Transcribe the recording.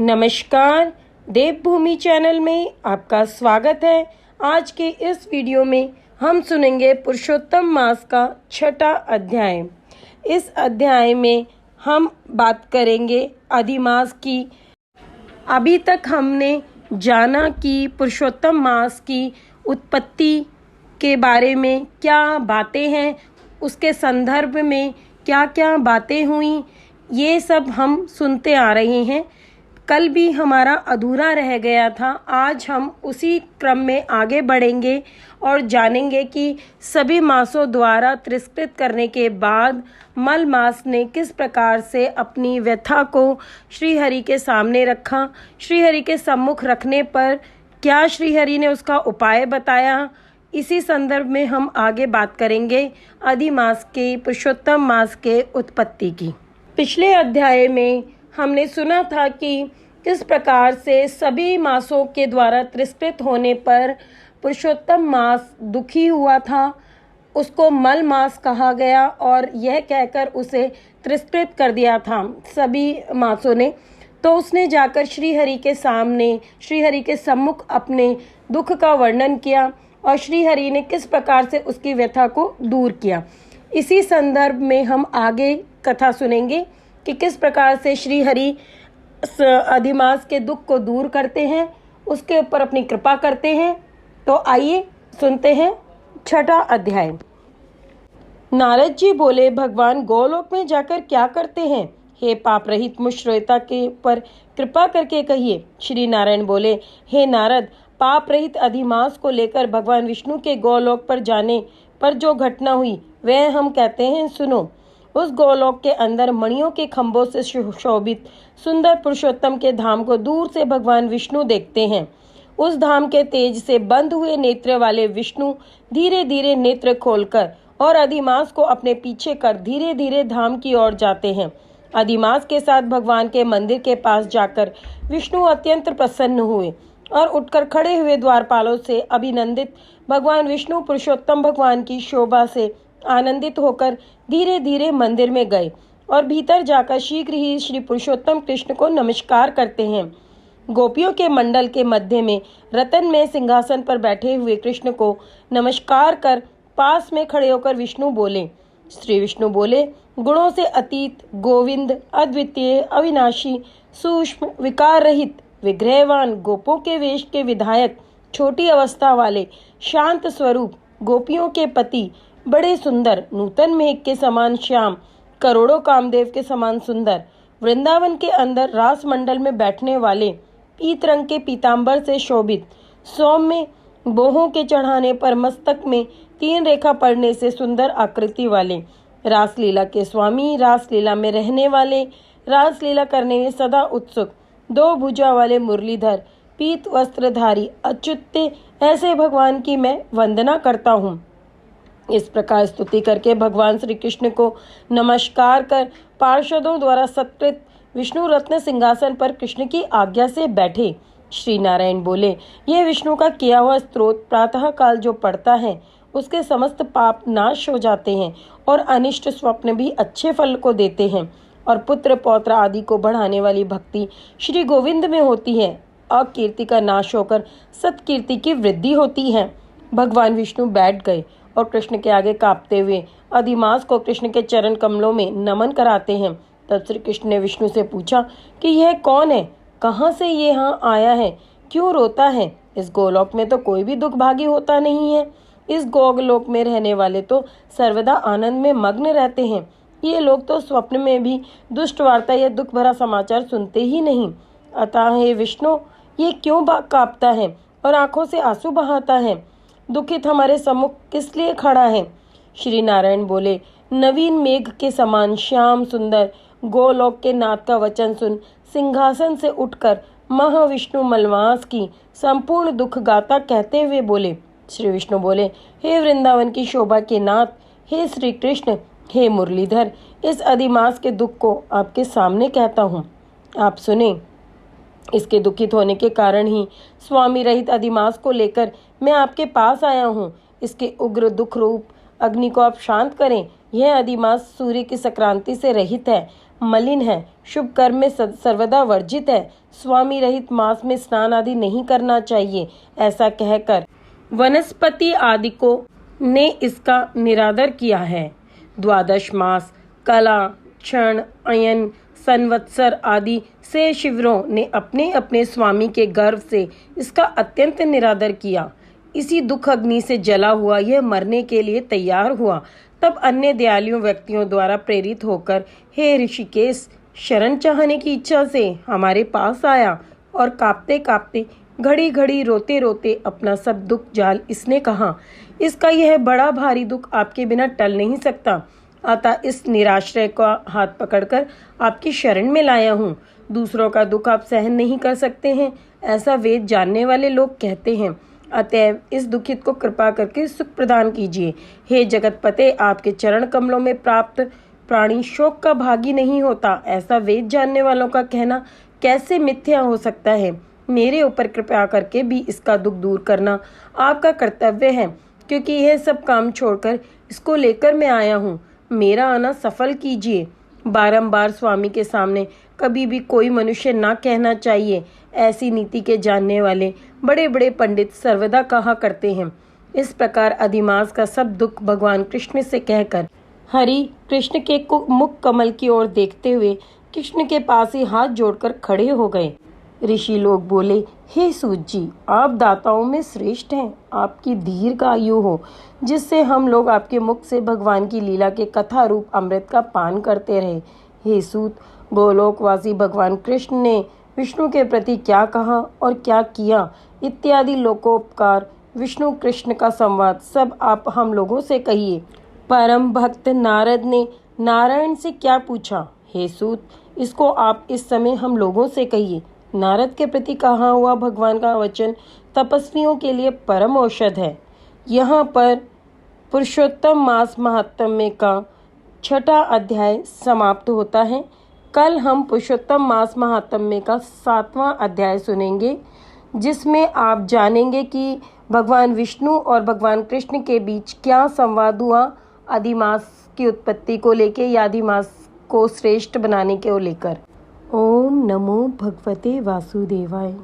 नमस्कार, देवभूमि चैनल में आपका स्वागत है। आज के इस वीडियो में हम सुनेंगे पुरुषोत्तम मास का 6वां अध्याय। इस अध्याय में हम बात करेंगे अधिमास की। अभी तक हमने जाना कि पुरुषोत्तम मास की उत्पत्ति के बारे में क्या बातें हैं, उसके संदर्भ में क्या क्या बातें हुई, ये सब हम सुनते आ रहे हैं। कल भी हमारा अधूरा रह गया था। आज हम उसी क्रम में आगे बढ़ेंगे और जानेंगे कि सभी मासों द्वारा तिरस्कृत करने के बाद मल मास ने किस प्रकार से अपनी व्यथा को श्रीहरि के सामने रखा। श्रीहरि के सम्मुख रखने पर क्या श्रीहरि ने उसका उपाय बताया। इसी संदर्भ में हम आगे बात करेंगे अधिमास के पुरुषोत्तम मास के उत्पत्ति की। पिछले अध्याय में हमने सुना था कि किस प्रकार से सभी मासों के द्वारा तिरस्कृत होने पर पुरुषोत्तम मास दुखी हुआ था। उसको मल मास कहा गया और यह कहकर उसे तिरस्कृत कर दिया था सभी मासों ने। तो उसने जाकर श्रीहरि के सामने, श्रीहरि के सम्मुख अपने दुख का वर्णन किया और श्रीहरि ने किस प्रकार से उसकी व्यथा को दूर किया। इसी संदर्भ में हम आगे कथा सुनेंगे कि किस प्रकार से श्रीहरि अधिमास के दुख को दूर करते हैं, उसके ऊपर अपनी कृपा करते हैं। तो आइए सुनते हैं 6वां अध्याय। नारद जी बोले, भगवान गोलोक में जाकर क्या करते हैं? हे पाप रहित मुश्रेता के पर कृपा करके कहिए। श्री नारायण बोले, हे नारद, पाप रहित अधिमास को लेकर भगवान विष्णु के गोलोक पर जाने पर जो घटना हुई वह हम कहते हैं, सुनो। उस गोलोक के अंदर मणियों के खंभों से शोभित सुंदर पुरुषोत्तम के धाम को दूर से भगवान विष्णु देखते हैं। उस धाम के तेज से बंद हुए नेत्र वाले विष्णु धीरे धीरे नेत्र खोलकर और अधिमास को अपने पीछे कर धीरे धीरे धाम की ओर जाते हैं। अधिमास के साथ भगवान के मंदिर के पास जाकर विष्णु अत्यंत प्रसन्न हुए और उठकर खड़े हुए द्वारपालों से अभिनंदित भगवान विष्णु पुरुषोत्तम भगवान की शोभा से आनंदित होकर धीरे धीरे मंदिर में गए और भीतर जाकर शीघ्र ही श्री पुरुषोत्तम कृष्ण को नमस्कार करते हैं। गोपियों के मंडल के मध्य में रतन में सिंहासन पर बैठे हुए कृष्ण को नमस्कार कर पास में खड़े होकर विष्णु बोले, श्री विष्णु बोले, गुणों से अतीत, गोविंद, अद्वितीय, अविनाशी, सूक्ष्म, विकार रहित, विग्रहवान, गोपों के वेश के विधायक, छोटी अवस्था वाले, शांत स्वरूप, गोपियों के पति, बड़े सुंदर, नूतन मेघ के समान श्याम, करोड़ों कामदेव के समान सुंदर, वृंदावन के अंदर रास मंडल में बैठने वाले, पीत रंग के पीतांबर से शोभित, सौम्य बोहों के चढ़ाने पर मस्तक में 3 रेखा पड़ने से सुंदर आकृति वाले, रासलीला के स्वामी, रासलीला में रहने वाले, रासलीला करने में सदा उत्सुक, 2 भुजा वाले मुरलीधर, पीत वस्त्रधारी, अच्युत, ऐसे भगवान की मैं वंदना करता हूँ। इस प्रकार स्तुति करके भगवान श्री कृष्ण को नमस्कार कर पार्षदों द्वारा सत्कृत विष्णु रत्न सिंहासन पर कृष्ण की आज्ञा से बैठे। श्री नारायण बोले, यह विष्णु का किया हुआ स्तोत्र प्रातः काल जो पढ़ता है उसके समस्त पाप नाश हो जाते हैं और अनिष्ट स्वप्न भी अच्छे फल को देते हैं और पुत्र पौत्र आदि को बढ़ाने वाली भक्ति श्री गोविंद में होती है। अकीर्ति का नाश होकर सत्कीर्ति की वृद्धि होती है। भगवान विष्णु बैठ गए और कृष्ण के आगे कांपते हुए अधिमास को कृष्ण के चरण कमलों में नमन कराते हैं। तब श्री कृष्ण ने विष्णु से पूछा कि यह कौन है, कहाँ से ये यहाँ आया है, क्यों रोता है? इस गोलोक में तो कोई भी दुखभागी होता नहीं है। इस गोलोक में रहने वाले तो सर्वदा आनंद में मग्न रहते हैं। ये लोग तो स्वप्न में भी दुष्ट वार्ता या दुख भरा समाचार सुनते ही नहीं। अतः हे विष्णु, ये क्यों कांपता है और आंखों से आंसू बहाता है? दुखित हमारे सम्मुख किस लिए खड़ा है? श्री नारायण बोले, नवीन मेघ के समान श्याम सुंदर गोलोक के नाथ का वचन सुन सिंहासन से उठकर महाविष्णु मलवास की संपूर्ण दुख गाथा कहते हुए बोले। श्री विष्णु बोले, हे वृंदावन की शोभा के नाथ, हे श्री कृष्ण, हे मुरलीधर, इस अधिमास के दुख को आपके सामने कहता हूँ, आप सुने। इसके दुखित होने के कारण ही स्वामी रहित अधिमास को लेकर मैं आपके पास आया हूँ। इसके उग्र दुख रूप अग्नि को आप शांत करें। यह अधिमास सूर्य की संक्रांति से रहित है। मलिन है, शुभ कर्म में सर्वदा वर्जित है, स्वामी रहित मास में स्नान आदि नहीं करना चाहिए। ऐसा कहकर वनस्पति आदि को ने इसका निरादर किया है। द्वादश मास, कला, क्षण, अयन, संवत्सर आदि से शिवरों ने अपने अपने स्वामी के गर्व से इसका अत्यंत निरादर किया। इसी दुख अग्नि से जला हुआ यह मरने के लिए तैयार हुआ। तब अन्य दयालु व्यक्तियों द्वारा प्रेरित होकर हे ऋषिकेश शरण चाहने की इच्छा से हमारे पास आया और कांपते कांपते, घड़ी घड़ी रोते रोते अपना सब दुख जाल इसने कहा, इसका यह बड़ा भारी दुख आपके बिना टल नहीं सकता। अतः इस निराश्रय का हाथ पकड़कर आपकी शरण में लाया हूँ। दूसरों का दुख आप सहन नहीं कर सकते हैं, ऐसा वेद जानने वाले लोग कहते हैं। अतएव इस दुखित को कृपा करके सुख प्रदान कीजिए। हे जगतपते, आपके चरण कमलों में प्राप्त प्राणी शोक का भागी नहीं होता, ऐसा वेद जानने वालों का कहना कैसे मिथ्या हो सकता है। मेरे ऊपर कृपा करके भी इसका दुख दूर करना आपका कर्तव्य है, क्योंकि यह सब काम छोड़कर इसको लेकर मैं आया हूँ। मेरा आना सफल कीजिए। बारंबार स्वामी के सामने कभी भी कोई मनुष्य ना कहना चाहिए, ऐसी नीति के जानने वाले बड़े बड़े पंडित सर्वदा कहा करते हैं। इस प्रकार अधिमास का सब दुख भगवान कृष्ण से कहकर हरि कृष्ण के मुख कमल की ओर देखते हुए कृष्ण के पास ही हाथ जोड़कर खड़े हो गए। ऋषि लोग बोले, हे सूत जी, आप दाताओं में श्रेष्ठ हैं। आपकी दीर्घ आयु हो, जिससे हम लोग आपके मुख से भगवान की लीला के कथा रूप अमृत का पान करते रहे। हे सूत, गोलोकवासी भगवान कृष्ण ने विष्णु के प्रति क्या कहा और क्या किया इत्यादि लोकोपकार, विष्णु कृष्ण का संवाद सब आप हम लोगों से कहिए। परम भक्त नारद ने नारायण से क्या पूछा, हे सूत, इसको आप इस समय हम लोगों से कहिए। नारद के प्रति कहा हुआ भगवान का वचन तपस्वियों के लिए परम औषध है। यहाँ पर पुरुषोत्तम मास महात्म्य का 6वां अध्याय समाप्त होता है। कल हम पुरुषोत्तम मास महात्म्य का 7वां अध्याय सुनेंगे, जिसमें आप जानेंगे कि भगवान विष्णु और भगवान कृष्ण के बीच क्या संवाद हुआ, अधिमास की उत्पत्ति को लेकर या अधिमास को श्रेष्ठ बनाने को लेकर। ओम नमो भगवते वासुदेवाय।